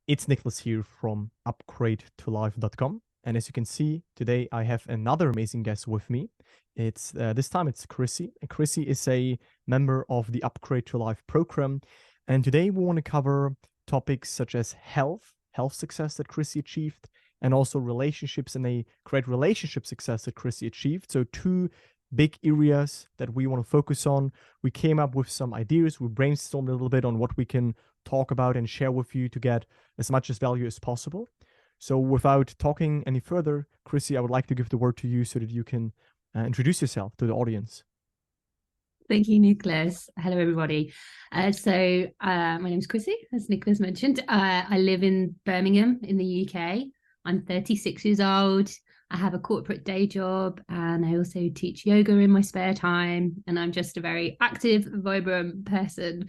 It's Niclas here from upgradetolife.com. And as you can see, today I have another amazing guest with me. It's this time it's Chrissy. And Chrissy is a member of the Upgrade to Life program. And today we want to cover topics such as health success that Chrissy achieved, and also relationships and a great relationship success that Chrissy achieved. So two big areas that we want to focus on. We came up with some ideas. We brainstormed a little bit on what we can talk about and share with you to get as much as value as possible. So without talking any further, Chrissy, I would like to give the word to you so that you can introduce yourself to the audience. Thank you, Niclas. Hello, everybody. My name is Chrissy, as Niclas mentioned. I live in Birmingham in the UK. I'm 36 years old. I have a corporate day job and I also teach yoga in my spare time. And I'm just a very active, vibrant person.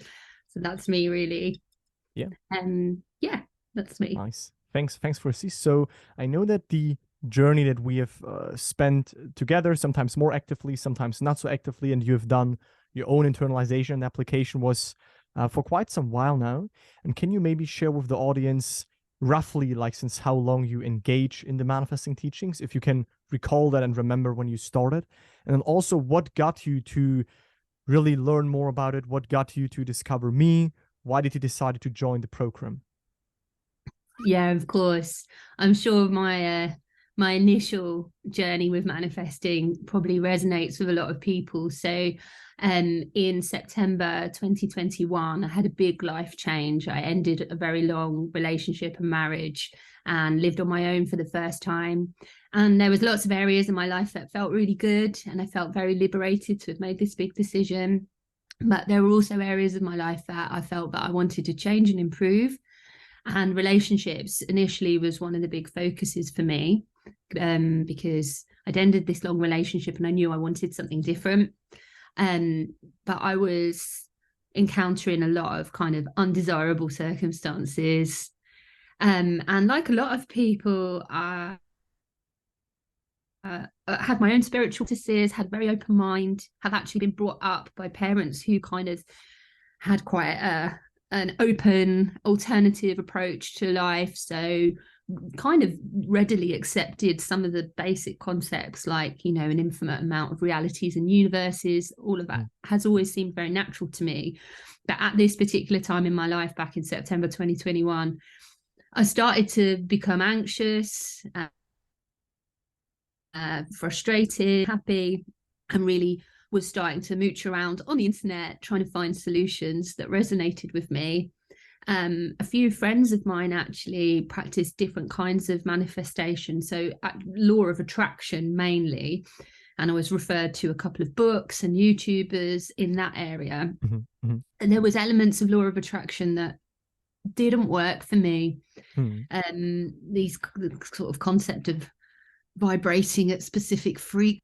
So that's me, really. Yeah. Yeah, that's me. Nice. Thanks, Chrissy. So I know that the journey that we have spent together, sometimes more actively, sometimes not so actively, and you have done your own internalization and application was for quite some while now. And can you maybe share with the audience roughly, like, since how long you engage in the manifesting teachings, if you can recall that and remember when you started, and then also what got you to really learn more about it, what got you to discover me, why did you decide to join the program? Yeah, of course. I'm sure my initial journey with manifesting probably resonates with a lot of people. So in September 2021, I had a big life change. I ended a very long relationship and marriage and lived on my own for the first time. And there was lots of areas in my life that felt really good. And I felt very liberated to have made this big decision. But there were also areas of my life that I felt that I wanted to change and improve. And relationships initially was one of the big focuses for me, because I'd ended this long relationship and I knew I wanted something different. But I was encountering a lot of kind of undesirable circumstances. And like a lot of people, had my own spiritual practices, had a very open mind, had actually been brought up by parents who kind of had quite an open alternative approach to life. So kind of readily accepted some of the basic concepts like, you know, an infinite amount of realities and universes. All of that has always seemed very natural to me. But at this particular time in my life, back in September 2021, I started to become anxious, frustrated, happy, and really was starting to mooch around on the internet trying to find solutions that resonated with me. A few friends of mine actually practice different kinds of manifestation, so law of attraction mainly, and I was referred to a couple of books and YouTubers in that area. And there was elements of law of attraction that didn't work for me. These sort of concept of vibrating at specific frequencies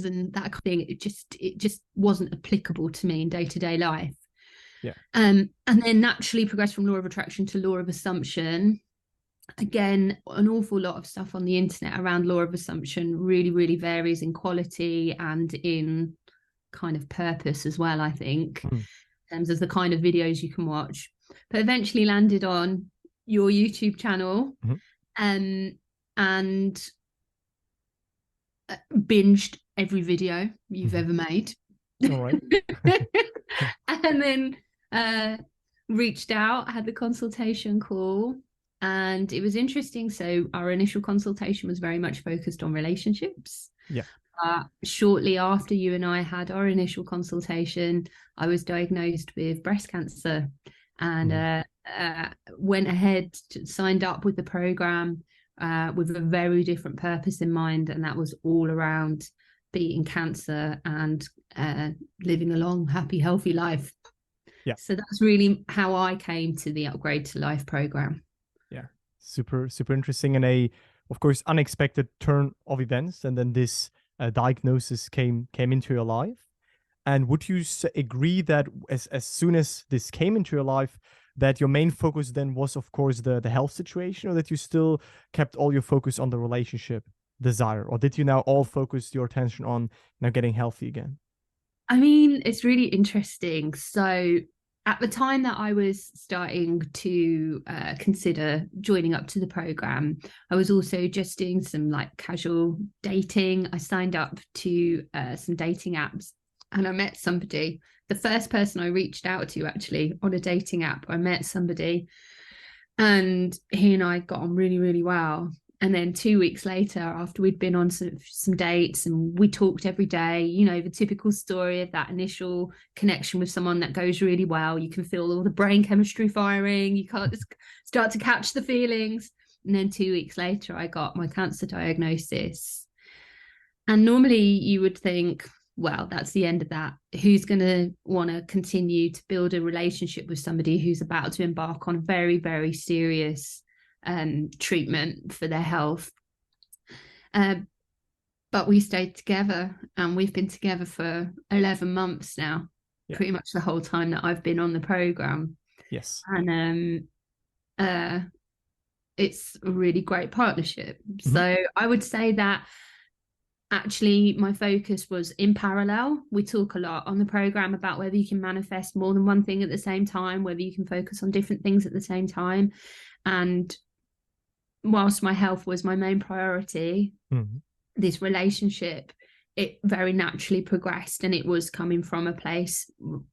and that kind of thing, it just wasn't applicable to me in day-to-day life. And then naturally progressed from law of attraction to law of assumption. Again, an awful lot of stuff on the internet around law of assumption really varies in quality and in kind of purpose as well, I think, in terms of the kind of videos you can watch. But eventually landed on your YouTube channel, and binged every video you've ever made. All right. And then reached out, had the consultation call, and it was interesting. So our initial consultation was very much focused on relationships. Shortly after you and I had our initial consultation, I was diagnosed with breast cancer, and went ahead, signed up with the program with a very different purpose in mind, and that was all around beating cancer and living a long, happy, healthy life. So that's really how I came to the Upgrade to Life program. Super interesting, and of course unexpected turn of events, and then this diagnosis came into your life. And would you agree that as soon as this came into your life, that your main focus then was, of course, the health situation, or that you still kept all your focus on the relationship desire, or did you now all focus your attention on now getting healthy again? I mean, it's really interesting. So at the time that I was starting to consider joining up to the program, I was also just doing some like casual dating. I signed up to some dating apps, and I met somebody. The first person I reached out to actually on a dating app, I met somebody, and he and I got on really, really well. And then 2 weeks later, after we'd been on some dates and we talked every day, you know, the typical story of that initial connection with someone that goes really well. You can feel all the brain chemistry firing. You can't just start to catch the feelings. And then 2 weeks later, I got my cancer diagnosis. And normally you would think, well, that's the end of that. Who's going to want to continue to build a relationship with somebody who's about to embark on a very, very serious treatment for their health? But we stayed together, and we've been together for 11 months now, pretty much the whole time that I've been on the program. Yes. And it's a really great partnership. So I would say that actually my focus was in parallel. We talk a lot on the program about whether you can manifest more than one thing at the same time, whether you can focus on different things at the same time. And whilst my health was my main priority, this relationship, it very naturally progressed, and it was coming from a place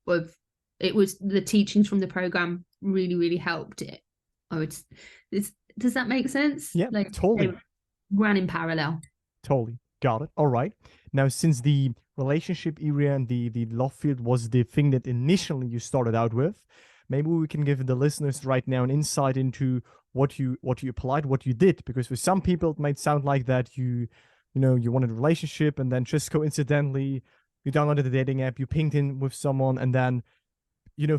of, it was the teachings from the program really, really helped it. Does that make sense? Yeah, like, totally. they ran in parallel. Totally. Got it. All right. Now, since the relationship area and the love field was the thing that initially you started out with, maybe we can give the listeners right now an insight into what you applied, what you did, because for some people it might sound like that you wanted a relationship, and then just coincidentally you downloaded the dating app, you pinged in with someone, and then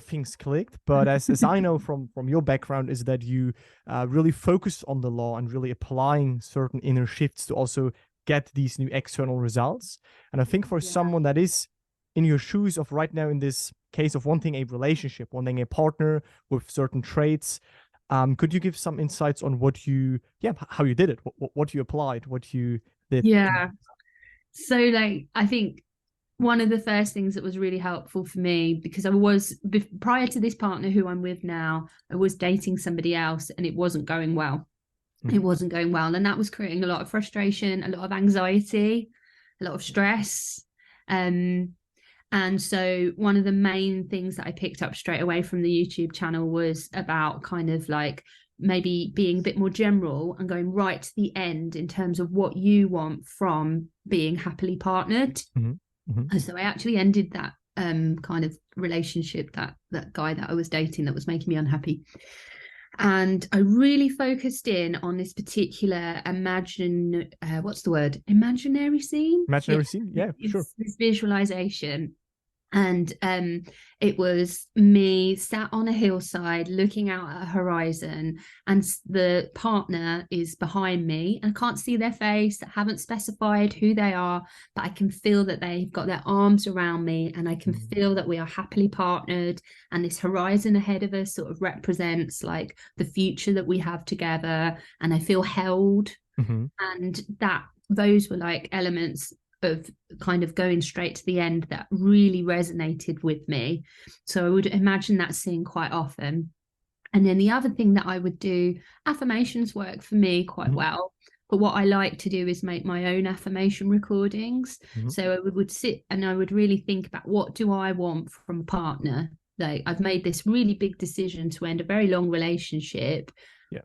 things clicked. But as I know from your background, is that you really focused on the law and really applying certain inner shifts to also get these new external results. And I think for someone that is in your shoes of right now, in this case of wanting a relationship, wanting a partner with certain traits, could you give some insights on how you did it, what you applied, what you did? Yeah. So like, I think one of the first things that was really helpful for me, because I was, prior to this partner who I'm with now, I was dating somebody else, and it wasn't going well. It wasn't going well. And that was creating a lot of frustration, a lot of anxiety, a lot of stress. And so one of the main things that I picked up straight away from the YouTube channel was about kind of like maybe being a bit more general and going right to the end in terms of what you want from being happily partnered. And so I actually ended that kind of relationship, that guy that I was dating that was making me unhappy. And I really focused in on this particular imaginary scene? Imaginary scene? Yeah, sure. This visualization. And it was me sat on a hillside looking out at a horizon, and the partner is behind me. I can't see their face. I haven't specified who they are, but I can feel that they've got their arms around me, and I can feel that we are happily partnered. And this horizon ahead of us sort of represents like the future that we have together. And I feel held. And those were like elements of kind of going straight to the end that really resonated with me. So I would imagine that scene quite often. And then the other thing that I would do, affirmations work for me quite well. But what I like to do is make my own affirmation recordings. So I would sit and I would really think about, what do I want from a partner? Like, I've made this really big decision to end a very long relationship.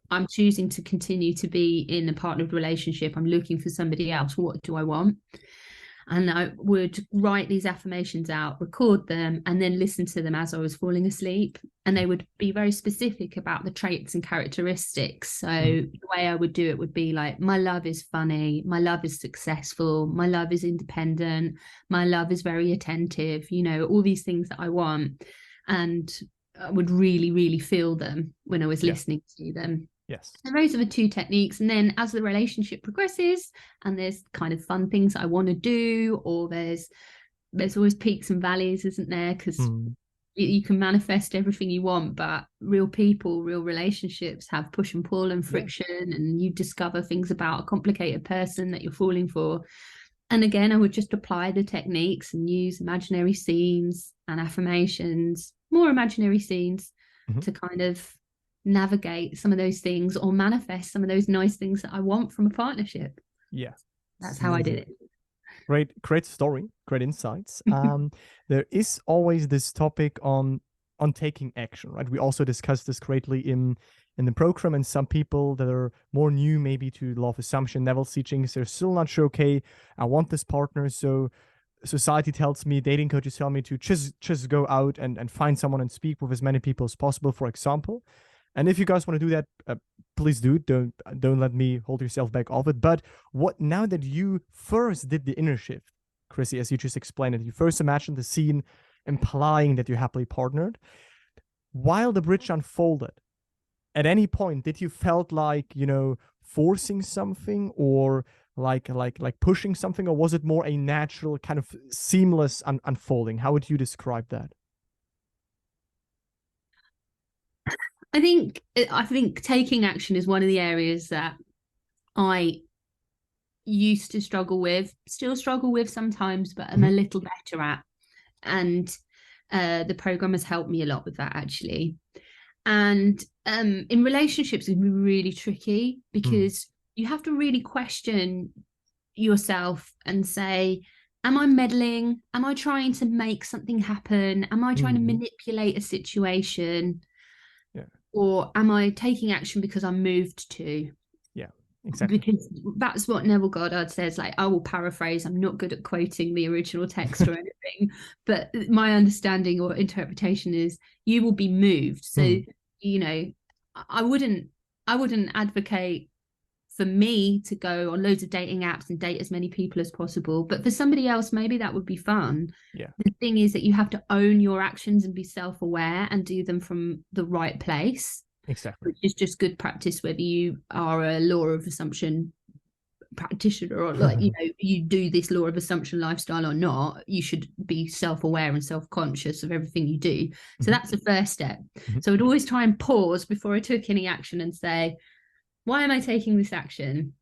I'm choosing to continue to be in a partnered relationship. I'm looking for somebody else. What do I want? And I would write these affirmations out, record them, and then listen to them as I was falling asleep. And they would be very specific about the traits and characteristics. So the way I would do it would be like, my love is funny, my love is successful, my love is independent, my love is very attentive, all these things that I want. And I would really, really feel them when I was listening to them. Yes. And those are the two techniques. And then as the relationship progresses and there's kind of fun things I want to do, or there's always peaks and valleys, isn't there? Because you can manifest everything you want, but real people, real relationships have push and pull and friction, and you discover things about a complicated person that you're falling for. And again, I would just apply the techniques and use imaginary scenes and affirmations more imaginary scenes Mhm. to kind of navigate some of those things or manifest some of those nice things that I want from a partnership. Yeah, this That's is how I did amazing. it. Great story, great insights. There is always this topic on taking action, right? We also discussed this greatly in the program, and some people that are more new maybe to law of assumption, level teachings, they're still not sure, okay, I want this partner, so society tells me, dating coaches tell me to just go out and find someone and speak with as many people as possible, for example. And if you guys want to do that, please do. Don't let me hold yourself back off it. But what now that you first did the inner shift, Chrissy, as you just explained it, you first imagined the scene implying that you're happily partnered. While the bridge unfolded, at any point did you felt like, forcing something, or like pushing something, or was it more a natural kind of seamless unfolding? How would you describe that? I think taking action is one of the areas that I used to struggle with, still struggle with sometimes, but I'm a Mhm. little better at. And the program has helped me a lot with that, actually. And in relationships, it's really tricky Mm. because you have to really question yourself and say, am I meddling? Am I trying to make something happen? Am I trying to Mhm. manipulate a situation? Yeah, Or am I taking action because I'm moved to? yeah, exactly. Because that's what Neville Goddard says. Like, I will paraphrase, I'm not good at quoting the original text or anything, but my understanding or interpretation is you will be moved. So, Mm. you know, I wouldn't I wouldn't advocate for me to go on loads of dating apps and date as many people as possible, but for somebody else maybe that would be fun. Yeah, The thing is that you have to own your actions and be self-aware and do them from the right place, exactly. which is just good practice whether you are a law of assumption practitioner or, like, you do this law of assumption lifestyle or not. You should be self-aware and self-conscious of everything you do. So Mhm. that's the first step. Mhm. So I'd always try and pause before I took any action and say, why am I taking this action?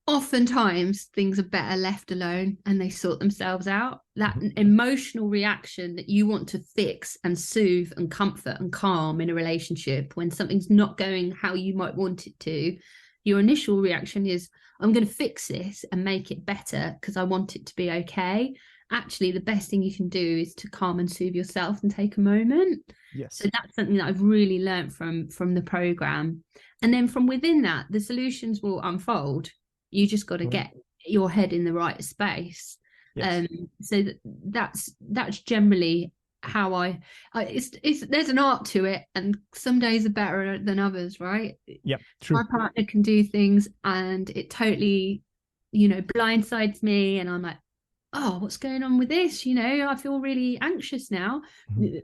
Oftentimes things are better left alone and they sort themselves out. That Mhm. emotional reaction that you want to fix and soothe and comfort and calm in a relationship when something's not going how you might want it to, your initial reaction is, I'm going to fix this and make it better because I want it to be okay. Actually, the best thing you can do is to calm and soothe yourself and take a moment. So Yes. that's something that I've really learned from the program. And then from within that, the solutions will unfold. You just got to Right. get your head in the right space. Yes. um so that's generally how I it's there's an art to it, and some days are better than others, right? Yep. My True. partner can do things and it totally, blindsides me, and I'm like, oh, what's going on with this? I feel really anxious now. Mhm.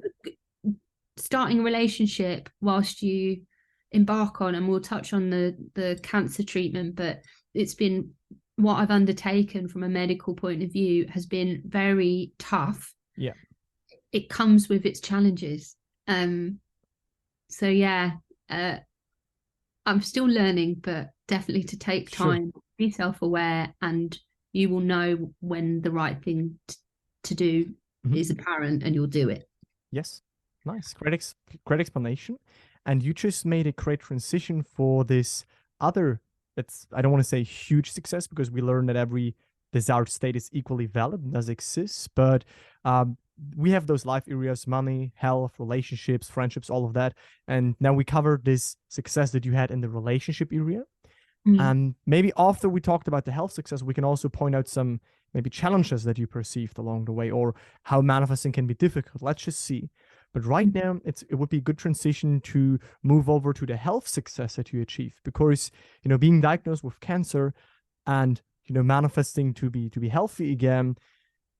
Starting a relationship whilst you embark on, and we'll touch on the cancer treatment, but it's been, what I've undertaken from a medical point of view has been very tough. Yeah. It comes with its challenges. So yeah, uh, I'm still learning, but definitely to take Sure. time, be self-aware, and you will know when the right thing to do Mhm. is apparent, and you'll do it. Yes. Nice. Great explanation. And you just made a great transition for this other, it's, I don't want to say huge success, because we learned that every desired state is equally valid and does exist. But um, we have those life areas: money, health, relationships, friendships, all of that. And now we covered this success that you had in the relationship area. Mm. And maybe after we talked about the health success, we can also point out some maybe challenges that you perceived along the way, or how manifesting can be difficult. Let's just see. But right now, it would be a good transition to move over to the health success that you achieved, because being diagnosed with cancer and manifesting to be healthy again.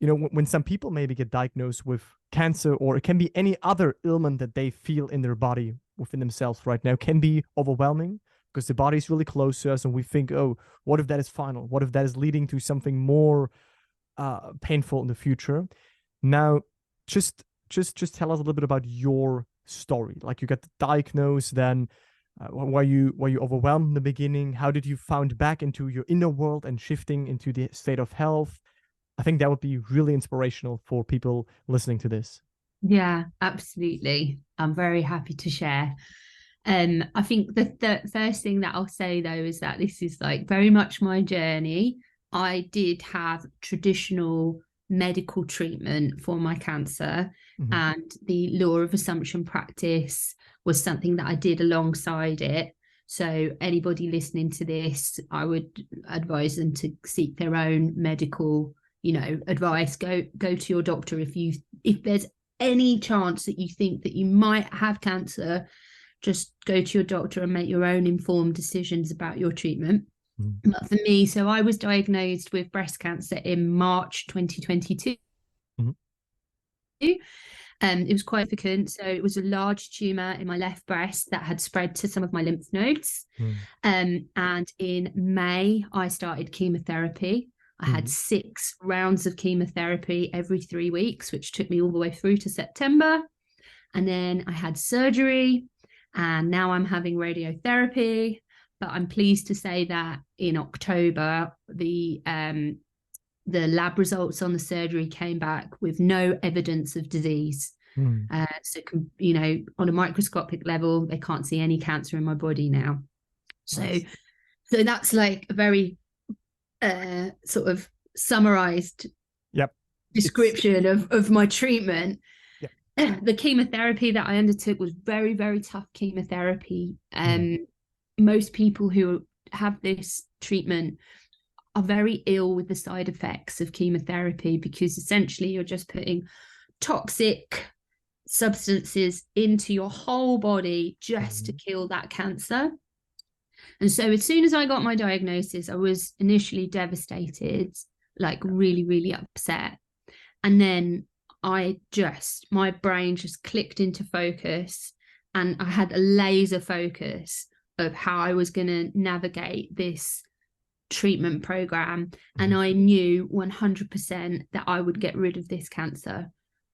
When some people maybe get diagnosed with cancer, or it can be any other ailment that they feel in their body within themselves right now, can be overwhelming, because the body is really close to us and we think, oh, what if that is final? What if that is leading to something more painful in the future? Now, just tell us a little bit about your story. Like, you got diagnosed, then were you overwhelmed in the beginning? How did you found back into your inner world and shifting into the state of health? I think that would be really inspirational for people listening to this. Yeah, absolutely. I'm very happy to share. I think the first thing that I'll say though is that this is like very much my journey. I did have traditional medical treatment for my cancer, Mm-hmm. and the law of assumption practice was something that I did alongside it. So anybody listening to this, I would advise them to seek their own medical, advice. Go to your doctor if there's any chance that you think that you might have cancer. Just go to your doctor and make your own informed decisions about your treatment. Mm-hmm. But for me, so I was diagnosed with breast cancer in March 2022. Mm-hmm. It was quite significant. So it was a large tumor in my left breast that had spread to some of my lymph nodes. And in May, I started chemotherapy. I had 6 rounds of chemotherapy every 3 weeks, which took me all the way through to September. And then I had surgery, and now I'm having radiotherapy. But I'm pleased to say that in October, the lab results on the surgery came back with no evidence of disease. So, on a microscopic level, they can't see any cancer in my body now. Nice. So that's like a very sort of summarized description of my treatment. The chemotherapy that I undertook was very, very tough chemotherapy. Most people who have this treatment are very ill with the side effects of chemotherapy, because essentially you're just putting toxic substances into your whole body just to kill that cancer. And so as soon as I got my diagnosis, I was initially devastated, like really, really upset. And then my brain just clicked into focus, and I had a laser focus of how I was going to navigate this treatment program. And I knew 100% that I would get rid of this cancer.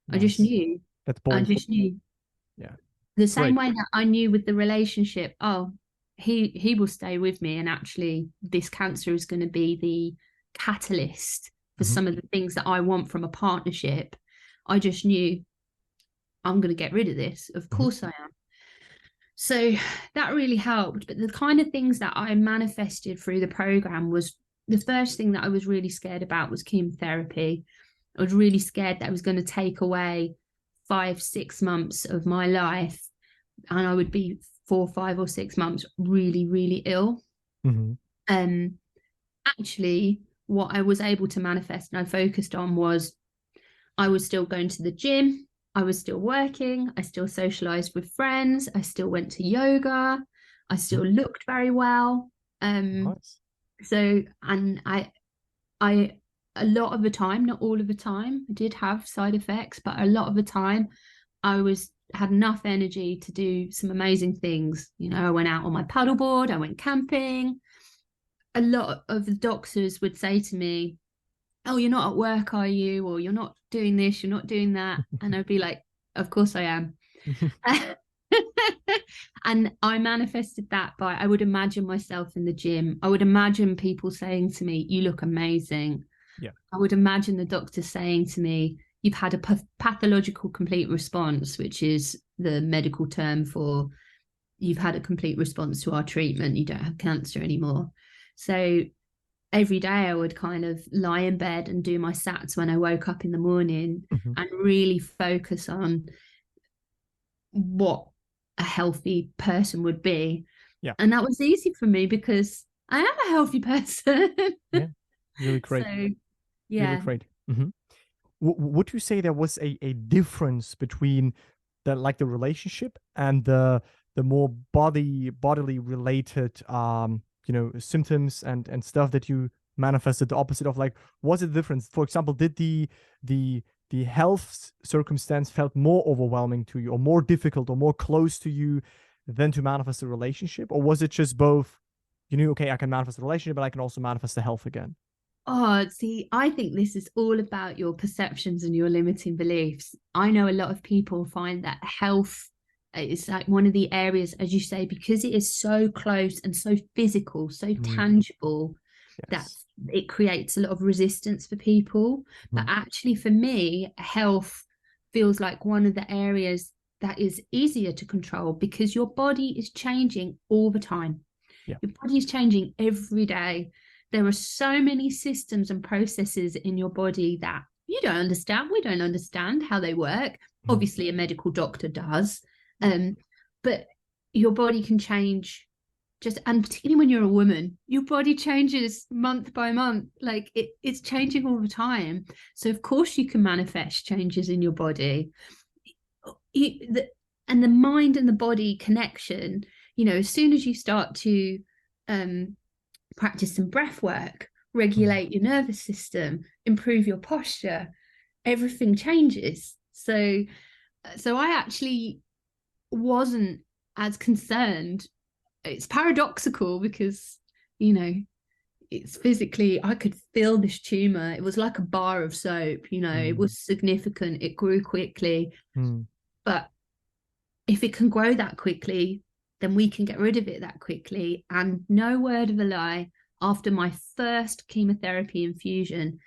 Nice. I just knew. That's bold. I just knew. Yeah. The same way that I knew with the relationship, he will stay with me, and actually this cancer is going to be the catalyst for some of the things that I want from a partnership. I just knew I'm going to get rid of this. Of course I am. So that really helped. But the kind of things that I manifested through the program was, the first thing that I was really scared about was chemotherapy. I was really scared that I was going to take away 5-6 months of my life, and I would be 4, 5 or 6 months really, really ill. Actually, what I was able to manifest and I focused on was, I was still going to the gym, I was still working, I still socialized with friends, I still went to yoga, I still looked very well. Nice. So, and I a lot of the time, not all of the time, I did have side effects, but a lot of the time I had enough energy to do some amazing things. I went out on my paddleboard, I went camping. A lot of the doctors would say to me, "Oh, you're not at work, are you? Or you're not doing this, you're not doing that." And I'd be like, "Of course I am." And I manifested that by, I would imagine myself in the gym. I would imagine people saying to me, "You look amazing." Yeah. I would imagine the doctor saying to me, "You've had a pathological complete response," which is the medical term for you've had a complete response to our treatment. You don't have cancer anymore. So every day I would kind of lie in bed and do my sats when I woke up in the morning and really focus on what a healthy person would be. Yeah. And that was easy for me because I am a healthy person. Yeah, really great. So, yeah. Really great. Would you say there was a difference between the relationship and the more bodily related symptoms and stuff that you manifested, the opposite of? Like, was it the difference? For example, did the health circumstance felt more overwhelming to you, or more difficult, or more close to you than to manifest a relationship? Or was it just both? You knew, okay, I can manifest a relationship, but I can also manifest the health again. Oh, see, I think this is all about your perceptions and your limiting beliefs. I know a lot of people find that health is like one of the areas, as you say, because it is so close and so physical, so tangible. Yes. it creates a lot of resistance for people. But actually, for me, health feels like one of the areas that is easier to control because your body is changing all the time. Yeah. Your body is changing every day. There are so many systems and processes in your body that you don't understand. We don't understand how they work. Obviously, a medical doctor does. But your body can change and particularly when you're a woman, your body changes month by month. Like it's changing all the time. So of course you can manifest changes in your body. And the mind and the body connection, as soon as you start to practice some breath work, regulate your nervous system, improve your posture, everything changes. So I actually wasn't as concerned. It's paradoxical because it's physically, I could feel this tumor. It was like a bar of soap. It was significant. It grew quickly. But if it can grow that quickly, then we can get rid of it that quickly. And no word of a lie, after my first chemotherapy infusion,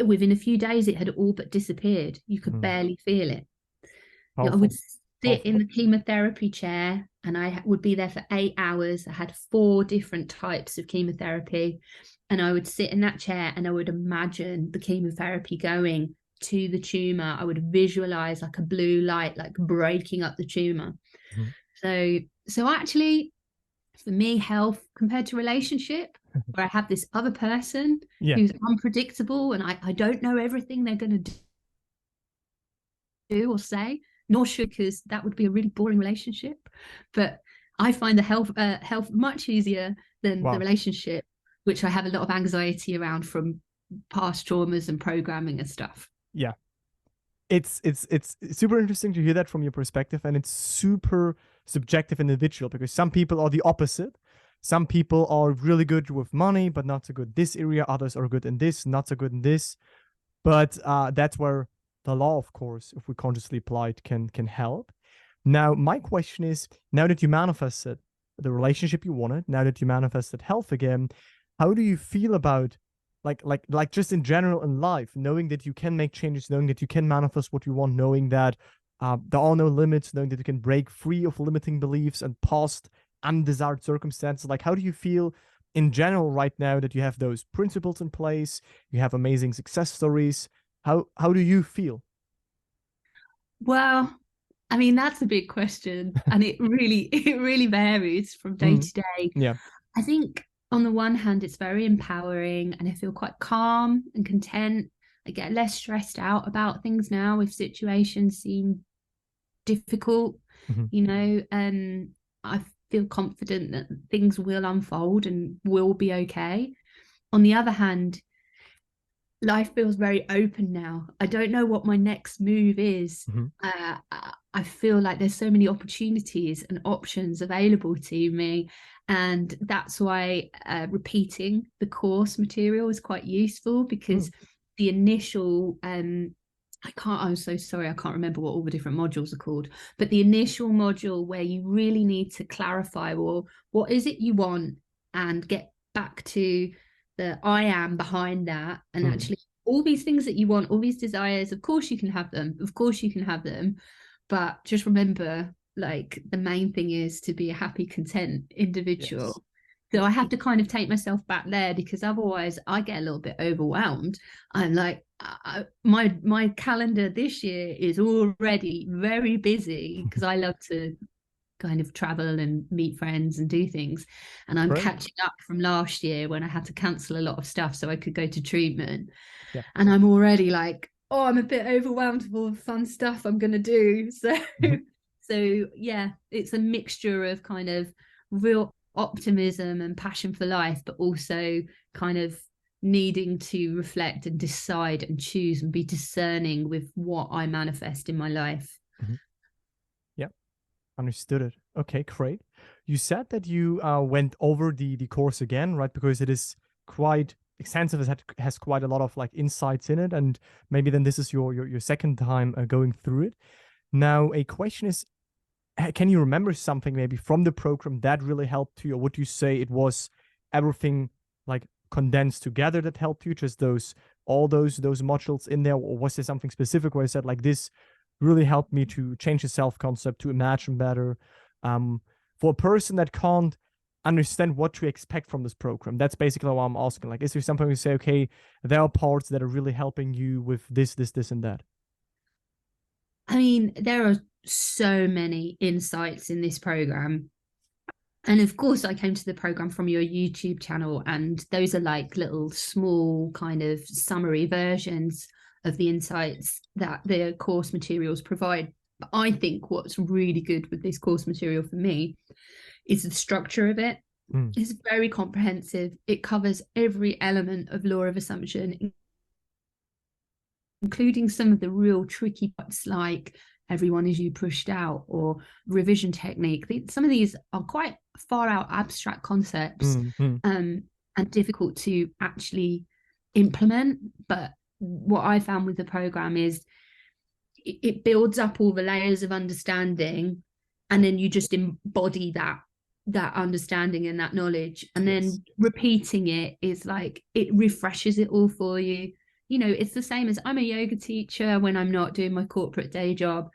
within a few days it had all but disappeared. You could barely feel it. I would sit in the chemotherapy chair and I would be there for 8 hours. I had 4 different types of chemotherapy, and I would sit in that chair and I would imagine the chemotherapy going to the tumor. I would visualize like a blue light, like breaking up the tumor. So actually, for me, health compared to relationship, where I have this other person who's unpredictable and I don't know everything they're going to do or say, nor should, because that would be a really boring relationship. But I find the health much easier than the relationship, which I have a lot of anxiety around from past traumas and programming and stuff. Yeah. It's super interesting to hear that from your perspective, and it's super subjective and individual because some people are the opposite. Some people are really good with money, but not so good in this area. Others are good in this, not so good in this. But that's where the law, of course, if we consciously apply it, can help. Now, my question is, now that you manifested the relationship you wanted, now that you manifested health again, how do you feel about like just in general in life, knowing that you can make changes, knowing that you can manifest what you want, knowing that there are no limits, knowing that you can break free of limiting beliefs and past undesired circumstances? Like, how do you feel in general right now that you have those principles in place, you have amazing success stories? How do you feel? Well, I mean, that's a big question, and it really varies from day to day. Yeah. I think on the one hand, it's very empowering and I feel quite calm and content. I get less stressed out about things now if situations seem difficult, I feel confident that things will unfold and will be okay. On the other hand, life feels very open now. I don't know what my next move is. I feel like there's so many opportunities and options available to me. And that's why repeating the course material is quite useful because the initial, I'm so sorry, I can't remember what all the different modules are called, but the initial module where you really need to clarify, well, what is it you want, and get back to the I am behind that, and actually all these things that you want, all these desires, of course you can have them, but just remember, like, the main thing is to be a happy, content individual. So I have to kind of take myself back there because otherwise I get a little bit overwhelmed. I'm like, my calendar this year is already very busy because I love to kind of travel and meet friends and do things, and I'm catching up from last year when I had to cancel a lot of stuff so I could go to treatment. And I'm already like, oh, I'm a bit overwhelmed with all the fun stuff I'm gonna do. So yeah, it's a mixture of kind of real optimism and passion for life, but also kind of needing to reflect and decide and choose and be discerning with what I manifest in my life. Understood it. Okay, great. You said that you went over the course again, right? Because it is quite extensive. It has quite a lot of like insights in it, and maybe then this is your second time going through it. Now, a question is, can you remember something maybe from the program that really helped you, or would you say it was everything like condensed together that helped you, just all those modules in there, or was there something specific where you said like this really helped me to change the self-concept, to imagine better? For a person that can't understand what to expect from this program, that's basically what I'm asking. Like, is there something you say, okay, there are parts that are really helping you with this, and that? I mean, there are so many insights in this program. And of course, I came to the program from your YouTube channel, and those are like little small kind of summary versions of the insights that the course materials provide. But I think what's really good with this course material for me is the structure of it. It's very comprehensive. It covers every element of law of assumption, including some of the real tricky parts like everyone is you pushed out or revision technique. Some of these are quite far out abstract concepts and difficult to actually implement. But what I found with the program is it builds up all the layers of understanding, and then you just embody that understanding and that knowledge, and then repeating it is like it refreshes it all for you. You know, it's the same as I'm a yoga teacher when I'm not doing my corporate day job,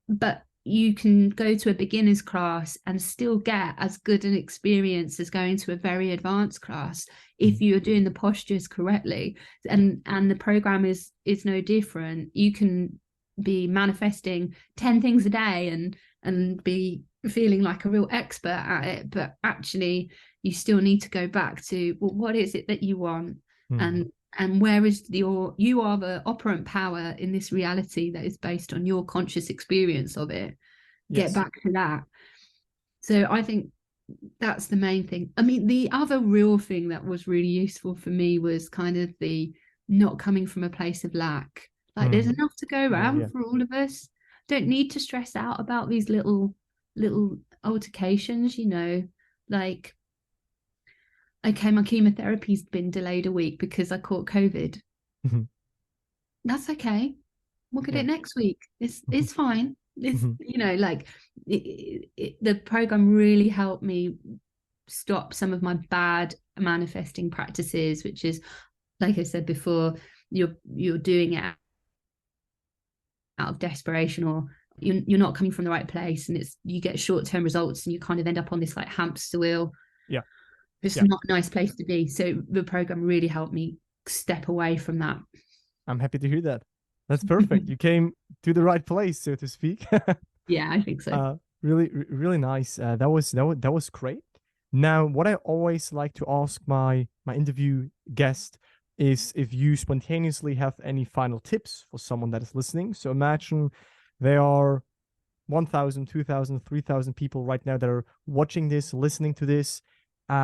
but you can go to a beginner's class and still get as good an experience as going to a very advanced class if you're doing the postures correctly. And the program is no different. You can be manifesting 10 things a day and be feeling like a real expert at it, but actually you still need to go back to, well, what is it that you want? And where is you are the operant power in this reality that is based on your conscious experience of it. Get back to that. So I think that's the main thing. I mean, the other real thing that was really useful for me was kind of the not coming from a place of lack. Like there's enough to go around for all of us. Don't need to stress out about these little altercations, you know, like, okay, my chemotherapy's been delayed a week because I caught COVID. That's okay. We'll get it next week. It's fine. It's you know, like the program really helped me stop some of my bad manifesting practices, which is, like I said before, you're doing it out of desperation, or you're not coming from the right place, and you get short-term results and you kind of end up on this like hamster wheel. It's not a nice place to be. So the program really helped me step away from that. I'm happy to hear that. That's perfect. You came to the right place, so to speak. Yeah, I think so. Really nice. That was great. Now, what I always like to ask my interview guest is if you spontaneously have any final tips for someone that is listening. So imagine there are 1,000, 2,000, 3,000 people right now that are watching this, listening to this.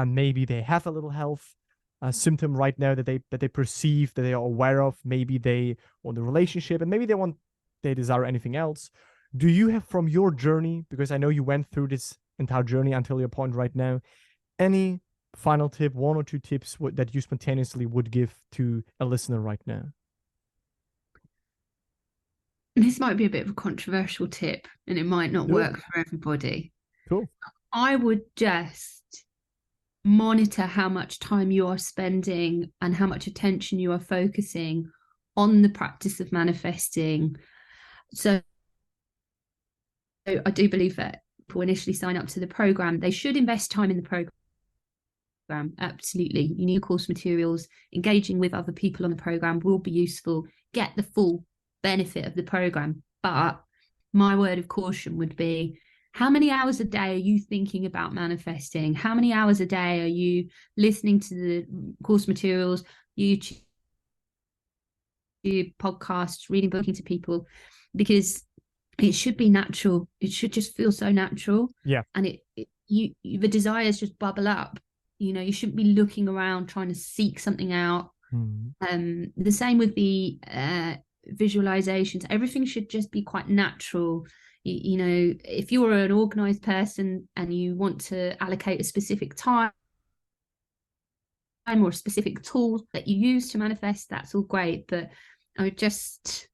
Maybe they have a little health symptom right now that they perceive, that they are aware of. Maybe they want a relationship, and maybe they desire anything else. Do you have, from your journey, because I know you went through this entire journey until your point right now, any final tip, one or two tips that you spontaneously would give to a listener right now? This might be a bit of a controversial tip, and it might not work for everybody. Cool. I would just monitor how much time you are spending and how much attention you are focusing on the practice of manifesting. So I do believe that people initially sign up to the program, they should invest time in the program. Absolutely. You need course materials. Engaging with other people on the program will be useful. Get the full benefit of the program. But my word of caution would be, how many hours a day are you thinking about manifesting? How many hours a day are you listening to the course materials, YouTube podcasts, reading, booking to people? Because it should be natural. It should just feel so natural. Yeah. And the desires just bubble up. You know, you shouldn't be looking around trying to seek something out. The same with the visualizations. Everything should just be quite natural. You know, if you're an organized person and you want to allocate a specific time or a specific tool that you use to manifest, that's all great. But I would just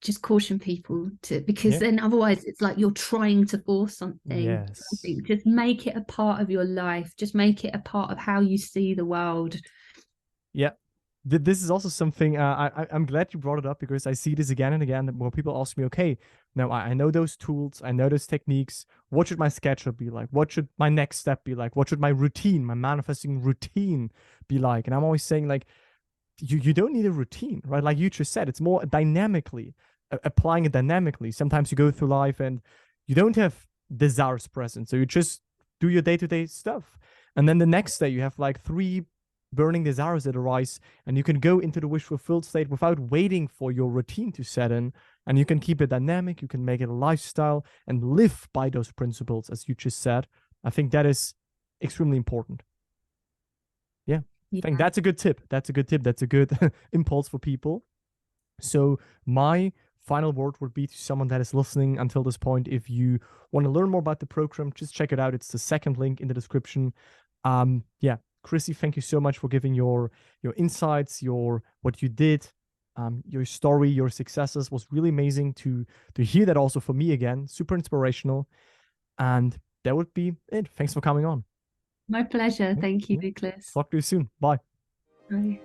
just caution people to, because then otherwise it's like you're trying to force something. Yes. Just make it a part of your life. Just make it a part of how you see the world. Yeah. This is also something I'm glad you brought it up, because I see this again and again where people ask me, okay, now I know those tools, I know those techniques. What should my schedule be like? What should my next step be like? What should my routine, my manifesting routine be like? And I'm always saying, like, you don't need a routine, right? Like you just said, it's more dynamically, applying it dynamically. Sometimes you go through life and you don't have desires present, so you just do your day-to-day stuff, and then the next day you have like 3 burning desires that arise, and you can go into the wish fulfilled state without waiting for your routine to set in, and you can keep it dynamic, you can make it a lifestyle and live by those principles, as you just said. I think that is extremely important. Yeah. I think that's a good tip. That's a good tip. That's a good impulse for people. So my final word would be to someone that is listening until this point: if you want to learn more about the program, just check it out. It's the second link in the description. Yeah, Chrissy, thank you so much for giving your insights, what you did, your story, your successes. Was really amazing to hear that also for me again. Super inspirational. And that would be it. Thanks for coming on. My pleasure. Thank you, Niclas. Talk to you soon. Bye. Bye.